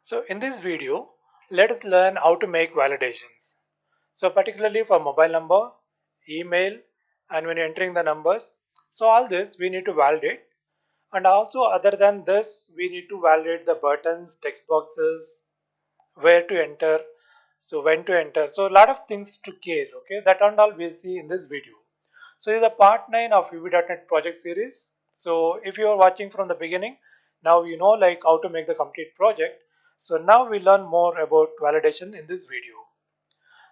So in this video, let us learn how to make validations. So particularly for mobile number, email, and when you're entering the numbers. So all this we need to validate. And also other than this, we need to validate the buttons, text boxes, where to enter, so when to enter. So a lot of things to care, okay? That and all we'll see in this video. So this is a part 9 of VB.NET project series. So if you are watching from the beginning, now you know like how to make the complete project. So now we learn more about validation in this video.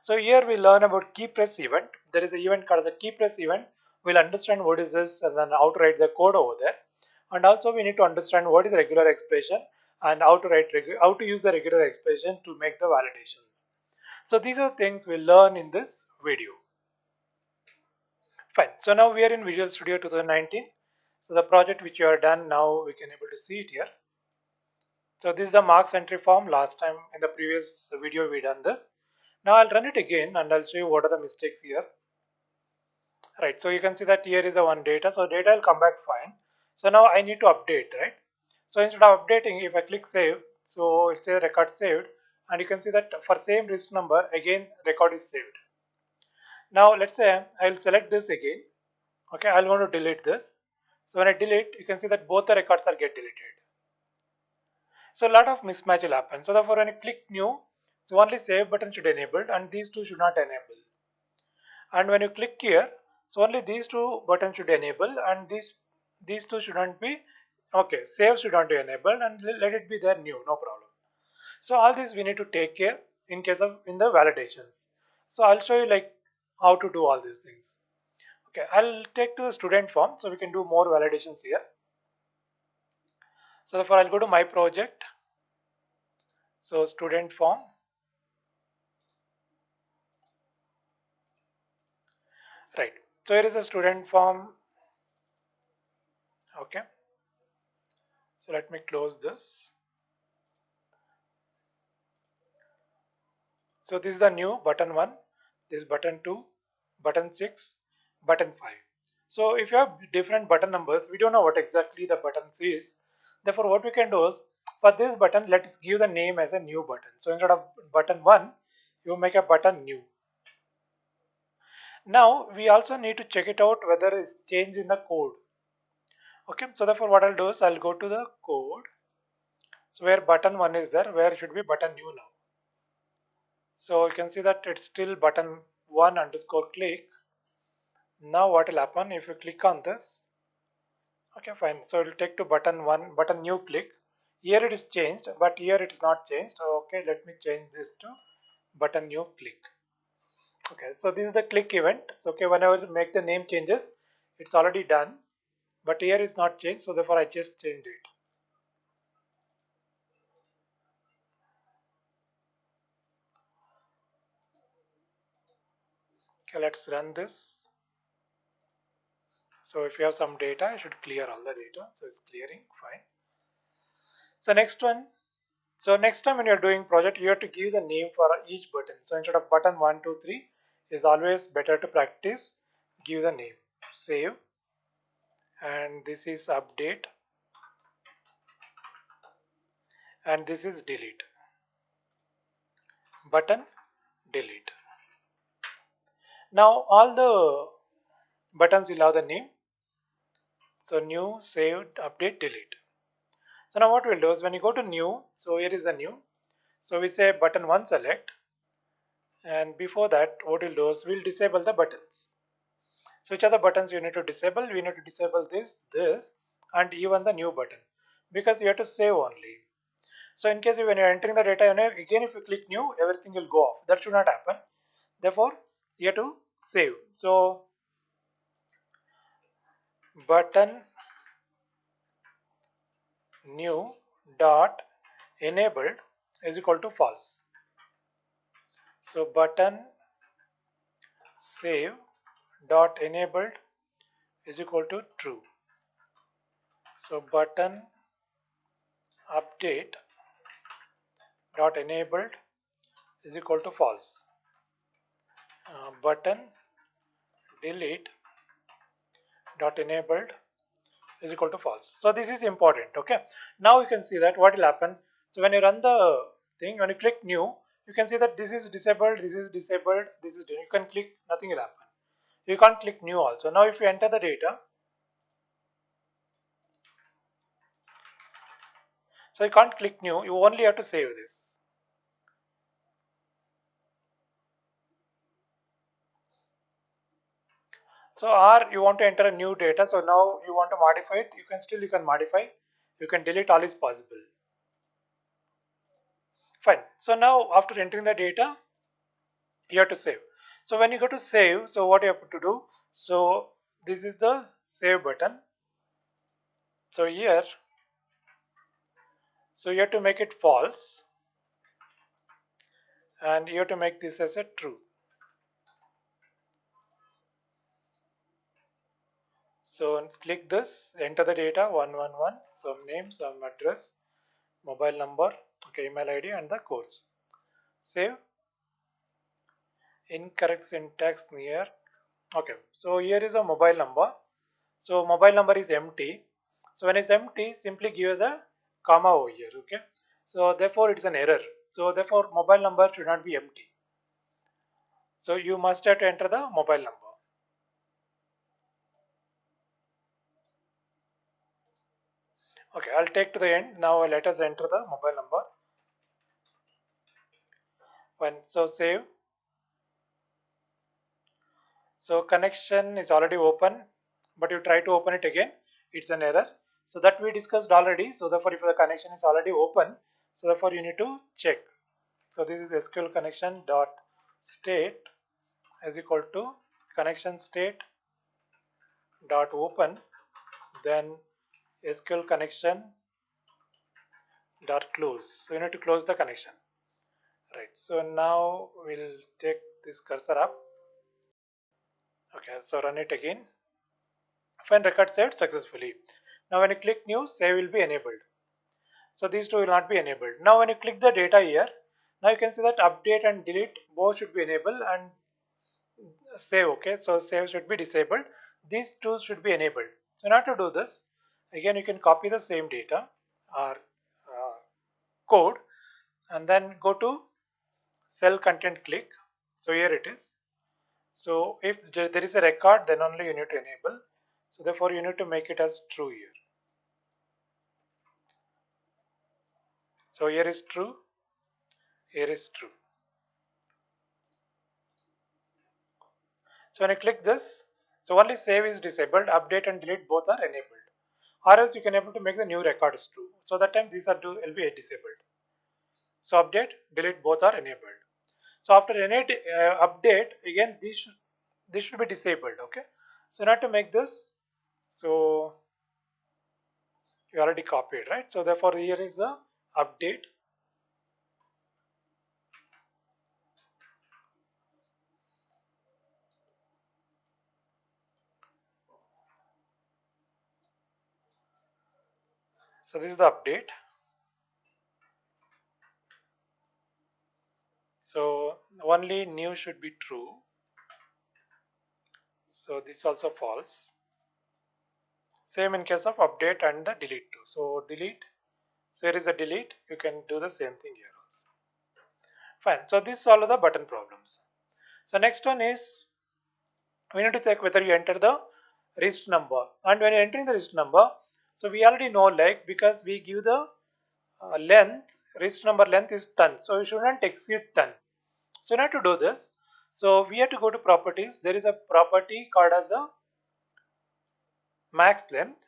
So here we learn about key press event. There is an event called as a key press event. We'll understand what is this and then how to write the code over there. And also we need to understand what is regular expression and how to how to use the regular expression to make the validations. So these are things we'll learn in this video. Fine. So now we are in Visual Studio 2019. So the project which you are done now we can able to see it here. So this is the marks entry form. Last time in the previous video we done this. Now I'll run it again and I'll show you what are the mistakes here. Right. So you can see that here is the one data. So data will come back fine. So now I need to update, right? So instead of updating, if I click save, so it says record saved, and you can see that for same list number again record is saved. Now let's say I'll select this again. Okay, I'll want to delete this. So when I delete, you can see that both the records are get deleted. So a lot of mismatch will happen. So therefore when I click new, so only save button should enable and these two should not enable. And when you click here, so only these two buttons should enable and these two shouldn't be. Okay, save should not be enabled and let it be there new, no problem. So all this we need to take care in case of in the validations. So I'll show you like how to do all these things. Okay, I'll take to the student form so we can do more validations here. So therefore I'll go to my project. So student form. Right. So here is a student form. Okay. So let me close this. So this is the new button 1, this is button 2, button 6, button 5. So if you have different button numbers, we don't know what exactly the buttons is. Therefore what we can do is for this button, let us give the name as a new button. So instead of button 1, you make a button new. Now we also need to check it out whether it's changed in the code. Okay, so therefore what I'll do is I'll go to the code. So where button 1 is there, where it should be button new now. So you can see that it's still button 1 underscore click. Now what will happen if you click on this? Okay, fine. So it will take to button 1, button new click. Here it is changed, but here it is not changed. Okay, let me change this to button new click. Okay, so this is the click event. So okay, whenever you make the name changes, it's already done. But here it's not changed, so therefore I just changed it. Okay, let's run this. So if you have some data, I should clear all the data. So it's clearing, fine. So next one. So next time when you're doing project, you have to give the name for each button. So instead of button 1, 2, 3, is always better to practice. Give the name. Save. And this is update. And this is delete. Button delete. Now all the buttons will have the name. So new, saved, update, delete. So now what we'll do is when you go to new, so here is a new. So we say button 1 select. And before that, what we'll do is we'll disable the buttons. So which are the buttons you need to disable? We need to disable this, and even the new button because you have to save only. So in case when you're entering the data, again if you click new, everything will go off. That should not happen. Therefore, you have to save. So button new dot enabled is equal to false. So button save dot enabled is equal to true. So button update dot enabled is equal to false. Button delete dot enabled is equal to false. So this is important. Okay, now you can see that what will happen. So when you run the thing, when you click new, you can see that this is disabled, this is disabled, this is, you can click, nothing will happen. You can't click new also. Now if you enter the data, so you can't click new, you only have to save this. So or you want to enter a new data, so now you want to modify it, you can modify, you can delete, all is possible. Fine. So now after entering the data, you have to save. So when you go to save, so what you have to do, so this is the save button. So here, so you have to make it false and you have to make this as a true. So click this, enter the data 111, some name, some address, mobile number, okay, email ID and the course. Save. Incorrect syntax near. Okay, so here is a mobile number. So mobile number is empty. So when it's empty, simply give us a comma over here. Okay. So therefore it is an error. So therefore mobile number should not be empty. So you must have to enter the mobile number. Okay, I'll take to the end. Now let us enter the mobile number. So save. So connection is already open, but you try to open it again, it's an error. So that we discussed already. So therefore if the connection is already open, so therefore you need to check. So this is SQL connection dot state is equal to connection state dot open, then SQL connection dot close. So you need to close the connection. Right. So now we'll take this cursor up. Okay, so run it again. Find record saved successfully. Now when you click new, save will be enabled. So these two will not be enabled. Now when you click the data here, now you can see that update and delete both should be enabled and save. Okay, so save should be disabled. These two should be enabled. So now to do this, again you can copy the same data or code and then go to cell content click. So here it is. So if there is a record, then only you need to enable. So therefore you need to make it as true here. So here is true, here is true. So when I click this, so only save is disabled, update and delete both are enabled. Or else you can able to make the new records true. So that time these are will be disabled. So update, delete both are enabled. So after any update, again this should be disabled. Okay. So now to make this, so you already copied, right? So therefore here is the update. So this is the update. So only new should be true. So this also false. Same in case of update and the delete too. So delete. So here is a delete. You can do the same thing here also. Fine. So this solve the button problems. So next one is we need to check whether you enter the register number. And when you're entering the register number, so we already know like because we give the length, register number length is 10. So we should not exceed 10. So now to do this, so we have to go to properties. There is a property called as a max length.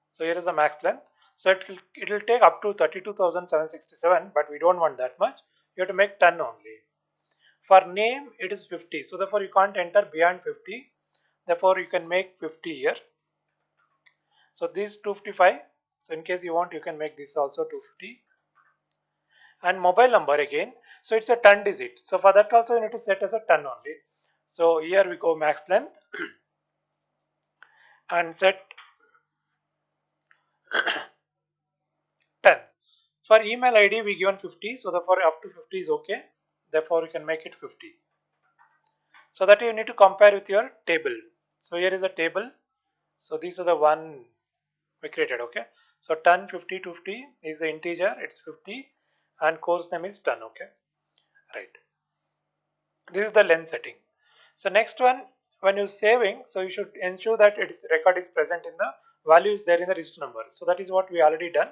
So here is the max length. So it will take up to 32,767, but we don't want that much. You have to make 10 only. For name, it is 50. So therefore you can't enter beyond 50. Therefore you can make 50 here. So this 255. So in case you want, you can make this also 250. And mobile number again. So it's a 10 digit. So for that also you need to set as a 10 only. So here we go max length and set 10. For email ID we given 50. So therefore up to 50 is okay. Therefore you can make it 50. So that you need to compare with your table. So here is a table. So these are the one we created. Okay. So 10, 50, 50 is the integer, it's 50, and course name is 10. Okay, right. This is the length setting. So next one, when you're saving, so you should ensure that its record is present in the value is there in the register number. So that is what we already done.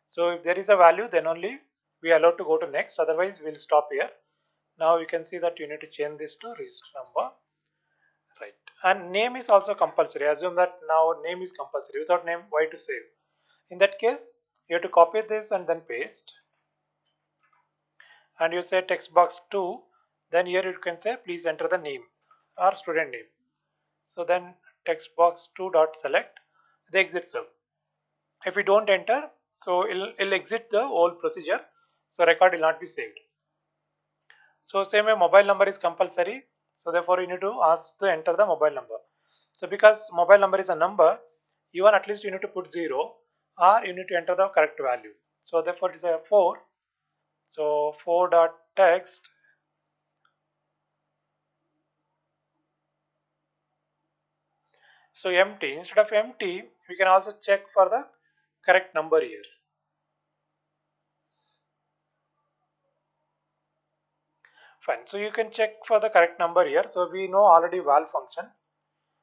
So if there is a value, then only we are allowed to go to next. Otherwise, we'll stop here. Now you can see that you need to change this to register number, right? And name is also compulsory. Assume that now name is compulsory. Without name, why to save? In that case, you have to copy this and then paste. And you say text box 2, then here you can say please enter the name or student name. So then text box 2 dot select the exit serve. If we don't enter, so it'll exit the whole procedure, so record will not be saved. So same way mobile number is compulsory, so therefore you need to ask to enter the mobile number. So because mobile number is a number, even at least you need to put 0 or you need to enter the correct value. So therefore it is a 4. So 4 dot text. So empty, instead of empty, we can also check for the correct number here. Fine. So you can check for the correct number here. So we know already val function.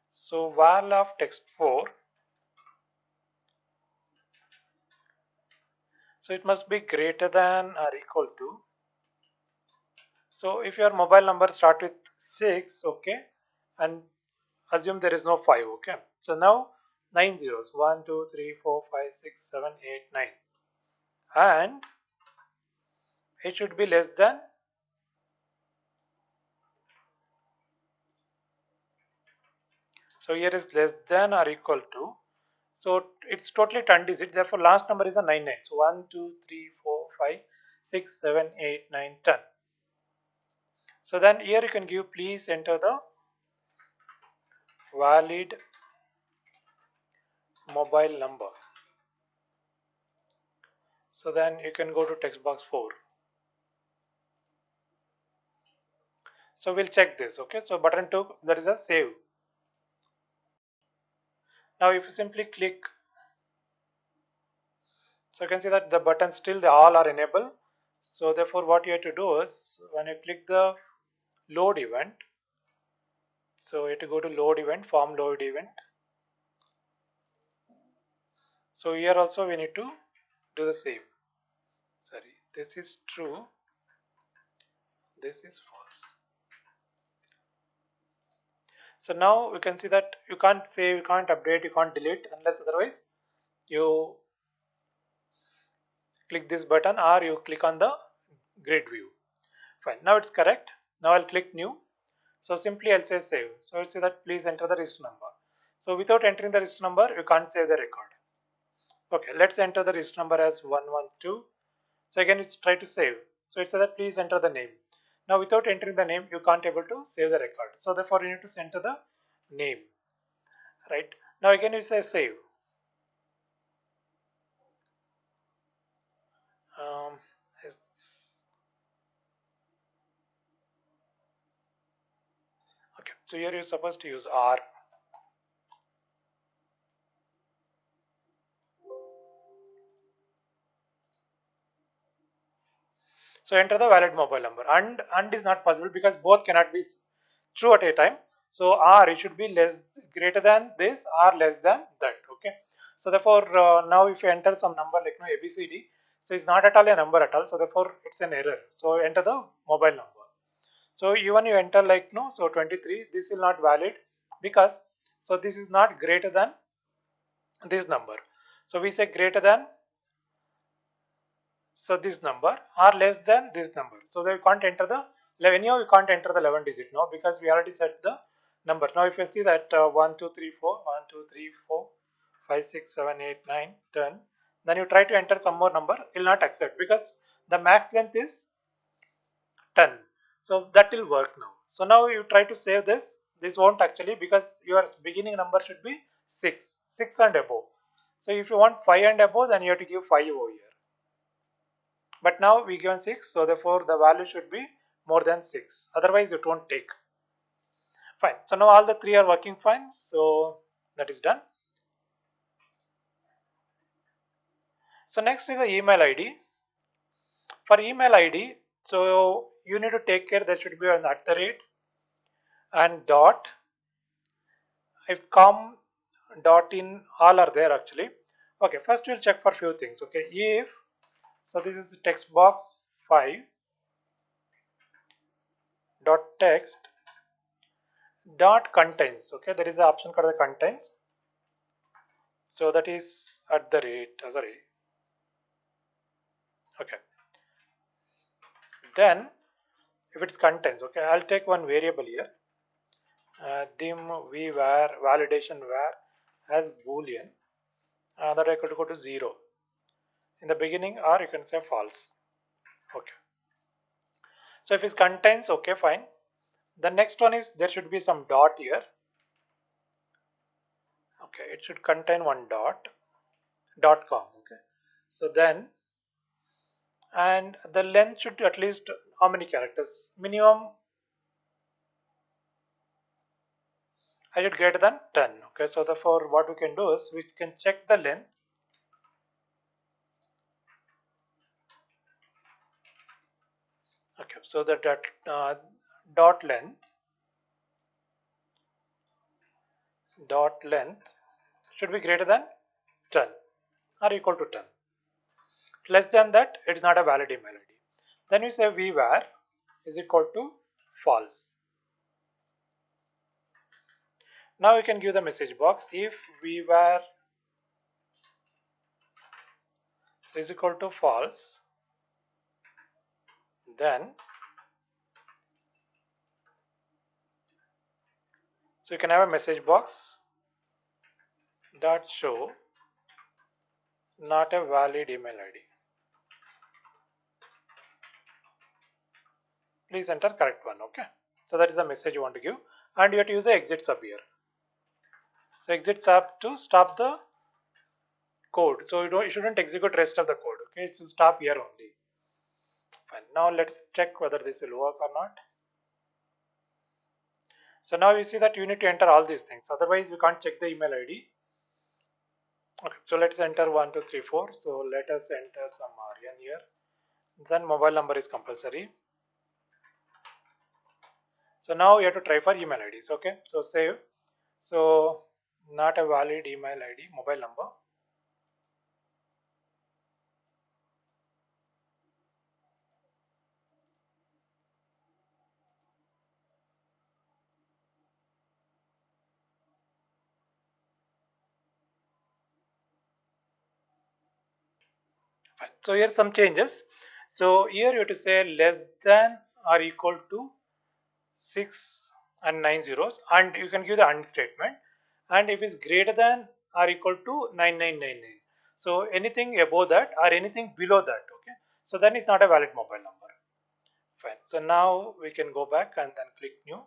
So val of text4. So it must be greater than or equal to. So if your mobile number start with 6, okay, and assume there is no 5, okay. So now 9 zeros, 1, 2, 3, 4, 5, 6, 7, 8, 9, and it should be less than. So here is less than or equal to. So it's totally 10 digits. Therefore, last number is a 99. So 1, 2, 3, 4, 5, 6, 7, 8, 9, 10. So then here you can give please enter the valid mobile number. So then you can go to text box 4. So we'll check this. Okay. So button 2, there is a save. Now if you simply click, so you can see that the buttons still they all are enabled. So therefore what you have to do is when you click the load event, so you have to go to load event, form load event. So here also we need to do the same. Sorry, this is true, this is false. So now you can see that you can't save, you can't update, you can't delete unless otherwise you click this button or you click on the grid view. Fine, now it's correct. Now I'll click new. So simply I'll say save. So I'll say that please enter the register number. So without entering the register number, you can't save the record. Okay, let's enter the register number as 112. So again, it's try to save. So it says that please enter the name. Now without entering the name, you can't able to save the record. So therefore you need to enter the name, right? Now again you say save. Um, it's, okay, so here you're supposed to use R. So enter the valid mobile number, and is not possible because both cannot be true at a time. So R it should be less greater than this or less than that. Okay. So therefore now if you enter some number like no ABCD, so it's not at all a number at all. So therefore it's an error. So enter the mobile number. So even you enter like no, so 23, this will not valid because so this is not greater than this number. So we say greater than, so this number or less than this number. So they can't enter the 11. Anyhow, you can't enter the 11 digit now because we already set the number. Now if you see that 1, 2, 3, 4, 1, 2, 3, 4, 5, 6, 7, 8, 9, 10, then you try to enter some more number, it will not accept because the max length is 10. So that will work now. So now you try to save this. This won't actually because your beginning number should be 6, 6 and above. So if you want 5 and above, then you have to give 5 over here. But now we given 6, so therefore the value should be more than 6. Otherwise it won't take. Fine. So now all the three are working fine. So that is done. So next is the email ID. For email ID, so you need to take care that should be an at the rate and dot. If com dot in all are there actually. Okay, first we'll check for few things. Okay, if so this is text box 5 dot text dot contains. Okay, there is an option called the contains. So that is at the rate. Sorry. Okay. Then if it's contains, okay, I'll take one variable here. Dim v var validation var as boolean that I could go to 0 in the beginning, or you can say false. Okay. So if it contains, okay, fine. The next one is there should be some dot here. Okay, it should contain one dot com. Okay. So then, and the length should at least how many characters? Minimum I should greater than 10. Okay. So therefore, what we can do is we can check the length. Okay. So that dot length should be greater than 10 or equal to 10. Less than that, it is not a valid email ID. Then we say vvar is equal to false. Now we can give the message box if vvar is equal to false, then so you can have a message box dot show not a valid email ID. Please enter correct one. Okay. So that is the message you want to give, and you have to use the exit sub here. So exit sub to stop the code. So you shouldn't execute rest of the code. Okay, it should stop here only. Fine. Now let's check whether this will work or not. So now you see that you need to enter all these things. Otherwise, we can't check the email ID. Okay. So let's enter 1234. So let us enter some RN here. Then mobile number is compulsory. So now you have to try for email IDs. Okay. So save. So not a valid email ID, mobile number. Fine. So here some changes. So here you have to say less than or equal to 6 and 9 zeros, and you can give the AND statement, and if it's greater than or equal to 9999. So anything above that or anything below that, okay, so then it's not a valid mobile number. Fine. So now we can go back and then click new.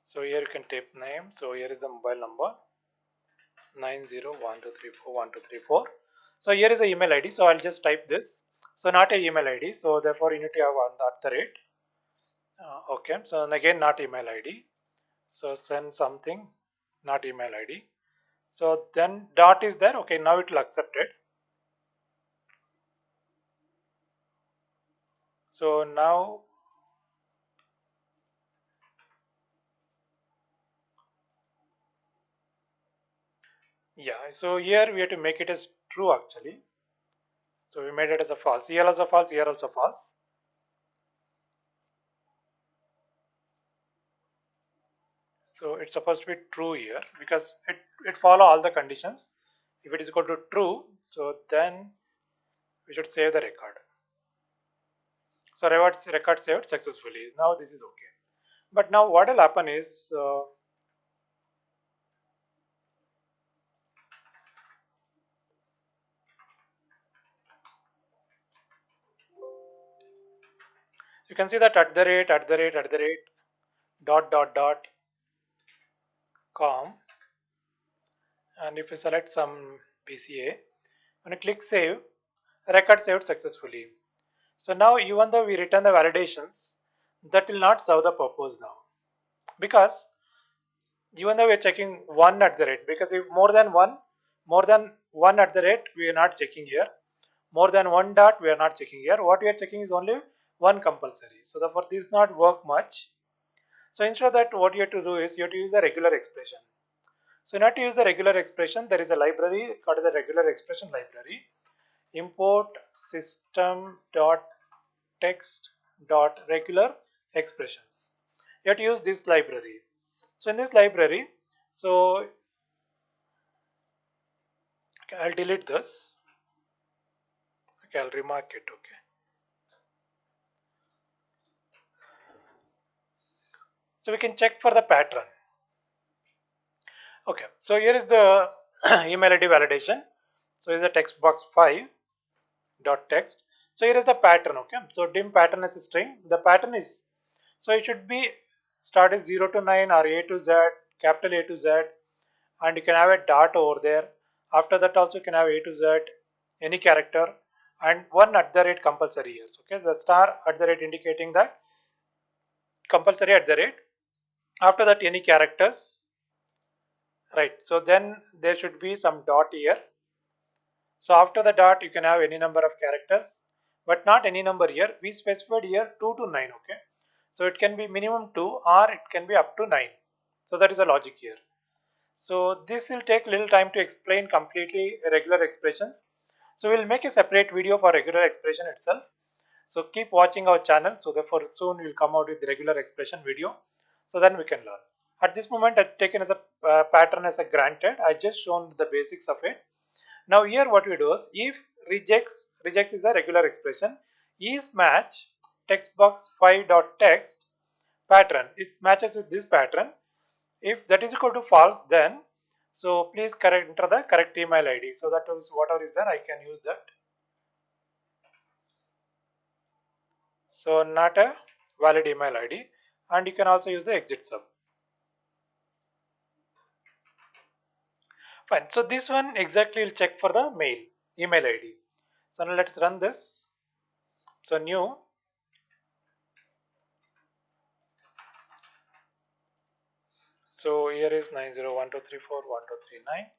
So here you can type name. So here is the mobile number 9012341234. So here is the email ID. So I'll just type this. So not a email ID. So therefore you need to have on the at the rate. Okay. So again not email ID. So send something, not email ID. So then dot is there. Okay. Now it will accept it. So now yeah. So here we have to make it as true actually. So we made it as a false. Here also false. Here also false. So it's supposed to be true here because it follow all the conditions. If it is equal to true, so then we should save the record. So record saved successfully. Now this is okay. But now what will happen is you can see that at the rate dot com, and if you select some PCA, when you click save, record saved successfully. So now even though we return the validations, that will not serve the purpose now, because even though we are checking one at the rate, because if more than one, more than 1 at the rate we are not checking here, more than 1 dot we are not checking here. What we are checking is only 1 compulsory. So therefore this not work much. So instead of that, what you have to do is you have to use a regular expression. So not to use a regular expression, there is a library called as a regular expression library. Import system dot text dot regular expressions. You have to use this library. So in this library, so okay, I'll delete this. Okay, I'll remark it. Okay. So we can check for the pattern. Okay, so here is the email ID validation. So is the text box 5 dot text. So here is the pattern. Okay, so dim pattern as a string. The pattern is, so it should be start is 0 to 9 or A to Z, capital A to Z, and you can have a dot over there. After that also you can have A to Z, any character, and one at the rate compulsory is. Okay, the star at the rate indicating that compulsory at the rate. After that any characters, right? So then there should be some dot here. So after the dot you can have any number of characters, but not any number here. We specified here 2 to 9. Okay, so it can be minimum 2 or it can be up to 9. So that is the logic here. So this will take little time to explain completely regular expressions. So we'll make a separate video for regular expression itself. So keep watching our channel. So therefore soon we'll come out with regular expression video. So then we can learn. At this moment I've taken as a pattern as a granted. I just shown the basics of it. Now here what we do is if rejects is a regular expression, is match text box 5 dot text pattern. It matches with this pattern. If that is equal to false, then so please enter the correct email ID. So that is whatever is there, I can use that. So not a valid email ID, and you can also use the exit sub. Fine. So this one exactly will check for the email ID. So now let's run this. So new. So here is 9012341239.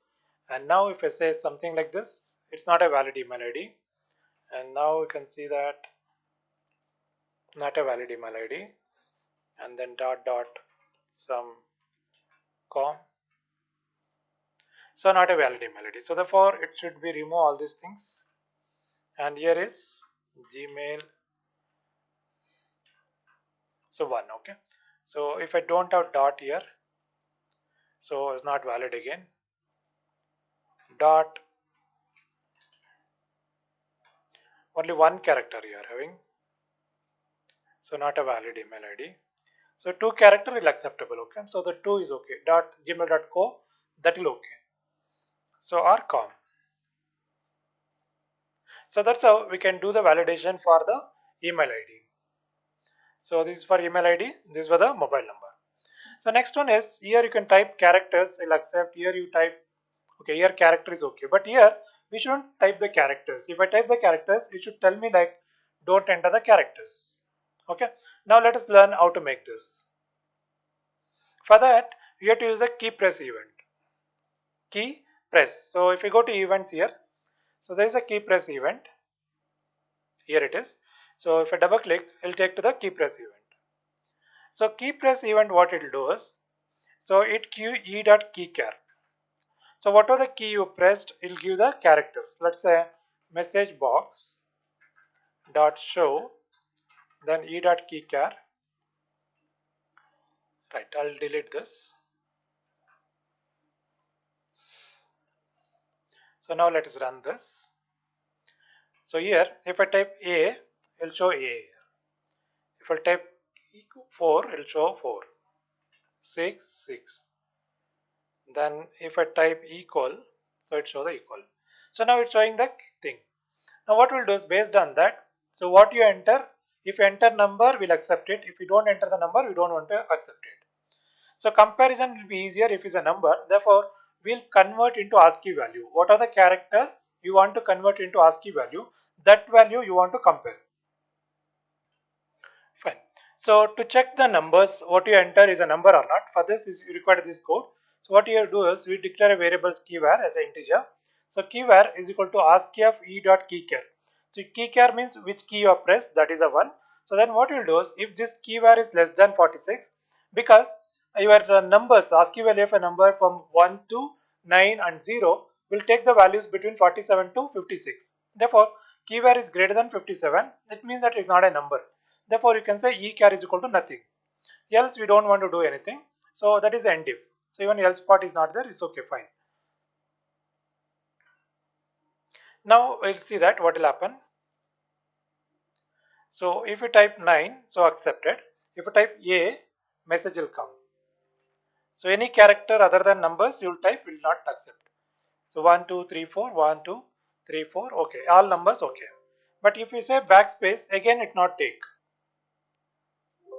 And now if I say something like this, it's not a valid email ID. And now we can see that not a valid email ID. And then dot dot some com. So not a valid email ID. So therefore it should be remove all these things. And here is Gmail. So 1. Okay. So if I don't have dot here, so it's not valid again. Dot, only one character you are having. So not a valid email ID. So 2 character is acceptable. Okay. So the 2 is okay. Dot gmail.co, that will okay. So or com. So that's how we can do the validation for the email ID. So this is for email ID. This was the mobile number. So next one is here you can type characters. I'll accept. Here you type. Okay, here character is okay. But here we shouldn't type the characters. If I type the characters, it should tell me like don't enter the characters. Okay. Now let us learn how to make this. For that, we have to use the key press event. Key press. So if you go to events here, so there is a key press event. Here it is. So if I double click, it will take to the key press event. So key press event, what it will do is, so it q e dot keychar. So whatever the key you pressed, it will give the characters. Let's say message box dot show, then e dot keychar. Right, I'll delete this. So now let us run this. So here, if I type A, it will show A. If I type 4, it will show 4. 6, 6. Then if I type equal, so it shows the equal. So now it's showing the thing. Now what we'll do is based on that. So what you enter, if you enter number, we'll accept it. If you don't enter the number, we don't want to accept it. So comparison will be easier if it's a number. Therefore, we'll convert into ASCII value. What are the character you want to convert into ASCII value? That value you want to compare. Fine. So to check the numbers, what you enter is a number or not. For this, you require this code. So what you do is we declare a variable keyvar as an integer. So keyvar is equal to ASCII of e dot keychar. So keychar means which key you have pressed, that is a 1. So then what we'll do is, if this keyvar is less than 46, because your numbers, ASCII value of a number from 1 to 9 and 0 will take the values between 47 to 56. Therefore, keyvar is greater than 57. It means that it's not a number. Therefore, you can say e-char is equal to nothing. Else we don't want to do anything. So that is end if. So even else part is not there, it's okay, fine. Now we'll see that what will happen. So if you type 9, so accepted. If you type A, message will come. So any character other than numbers you will type will not accept. So 1, 2, 3, 4, 1, 2, 3, 4, okay. All numbers okay. But if you say backspace, again it not take.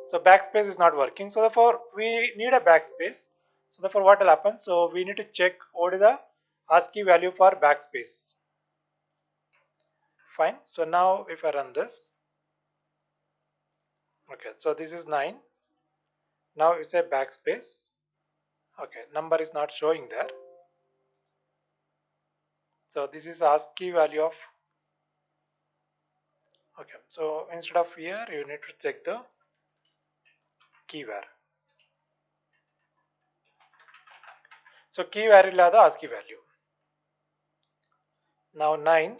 So backspace is not working. So therefore we need a backspace. So therefore what will happen? So we need to check what is the ASCII value for backspace. Fine. So now if I run this, okay. So this is 9. Now you say backspace. Okay, number is not showing there. So this is ASCII value of, okay. So instead of here, you need to check the keyvar. So keyvar will have the ASCII value. Now 9,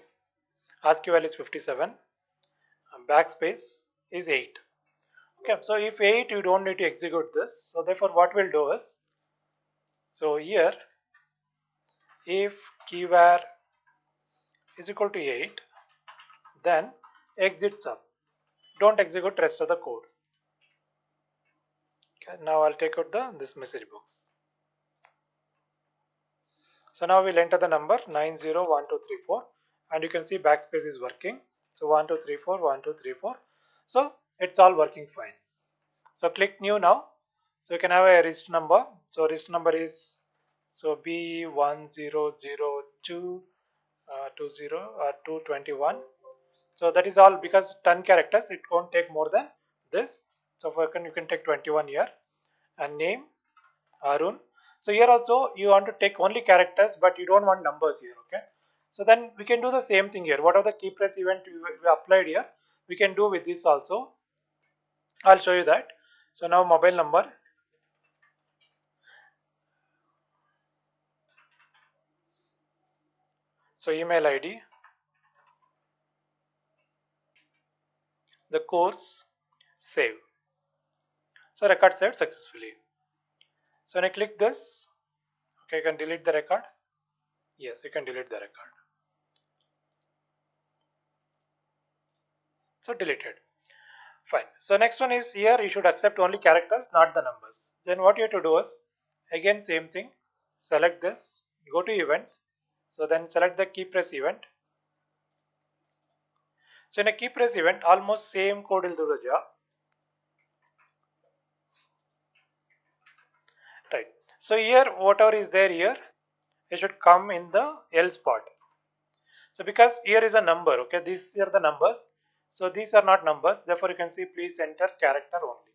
ASCII value is 57. Backspace is 8. Okay, so if 8, you don't need to execute this. So therefore what we'll do is, so here if keyvar is equal to 8, then exit sum. Don't execute rest of the code. Okay, now I'll take out this message box. So now we'll enter the number 901234 and you can see backspace is working. So 1234, 1234. So it's all working fine. So click new now. So you can have a register number. So register number is so B1002 20 or 221. So that is all, because 10 characters it won't take more than this. So you can take 21 here, and name Arun. So here also you want to take only characters, but you don't want numbers here, okay? So then we can do the same thing here. Whatever the key press event we applied here, we can do with this also. I'll show you that. So now mobile number. So email ID, the course, save. So record saved successfully. So when I click this, okay, you can delete the record. Yes, you can delete the record. So deleted. Fine. So next one is, here you should accept only characters, not the numbers. Then what you have to do is, again same thing, select this, go to events. So then select the key press event. So in a key press event, almost same code will do the job. Right. So here whatever is there here, it should come in the else part. So because here is a number, okay, these are the numbers. So these are not numbers, therefore you can see please enter character only.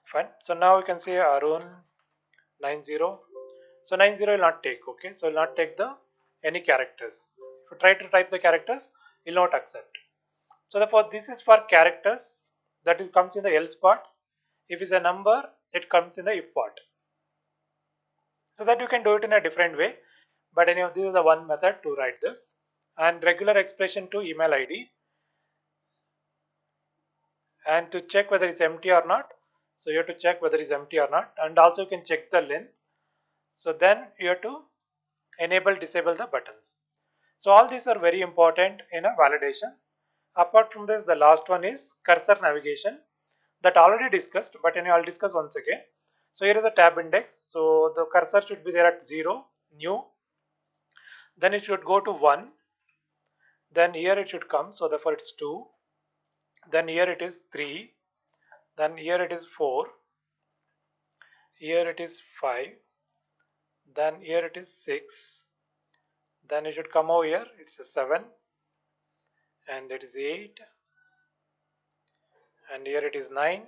Fine. So now you can say Arun 90. So 90 will not take, okay. So will not take the any characters. If you try to type the characters, it will not accept. So therefore this is for characters, that it comes in the else part. If it's a number, it comes in the if part. So that you can do it in a different way. But anyhow, this is the one method to write this. And regular expression to email ID. And to check whether it's empty or not. So you have to check whether it's empty or not. And also you can check the length. So then you have to enable, disable the buttons. So all these are very important in a validation. Apart from this, the last one is cursor navigation, that already discussed, but anyway, I'll discuss once again. So here is a tab index. So the cursor should be there at 0, new. Then it should go to 1. Then here it should come. So therefore it's 2. Then here it is 3. Then here it is 4. Here it is 5. Then here it is 6. Then it should come over here. It's a 7. And it is 8. And here it is 9.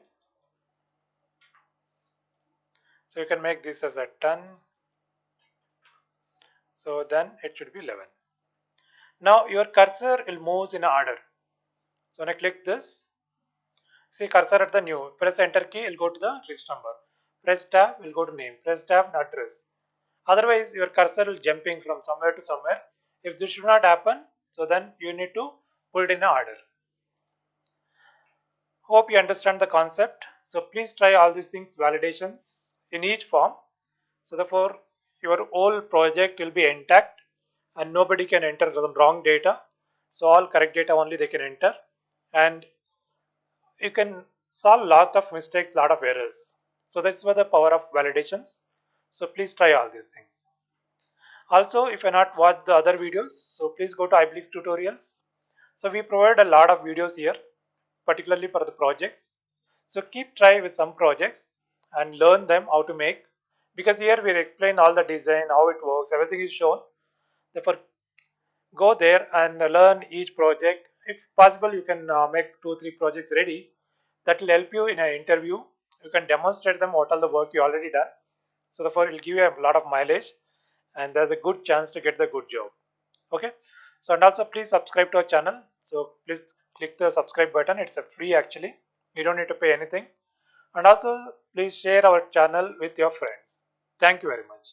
So you can make this as a 10. So then it should be 11. Now your cursor will move in order. So when I click this, see cursor at the new, press enter key, it will go to the list number. Press tab, will go to name. Press tab, address. Otherwise, your cursor will jumping from somewhere to somewhere. If this should not happen, so then you need to put it in order. Hope you understand the concept. So please try all these things, validations in each form. So therefore, your whole project will be intact and nobody can enter the wrong data. So all correct data only they can enter, and you can solve lot of mistakes, lot of errors. So that's where the power of validations. So please try all these things. Also, if you not watched the other videos, so please go to iBlix tutorials. So we provide a lot of videos here, particularly for the projects. So keep try with some projects and learn them how to make, because here we explain all the design, how it works, everything is shown. Therefore, go there and learn each project. If possible, you can make 2 3 projects ready. That will help you in an interview. You can demonstrate them what all the work you already done. So therefore, it will give you a lot of mileage, and there's a good chance to get the good job. Okay. So and also please subscribe to our channel. So please click the subscribe button. It's a free actually. You don't need to pay anything. And also please share our channel with your friends. Thank you very much.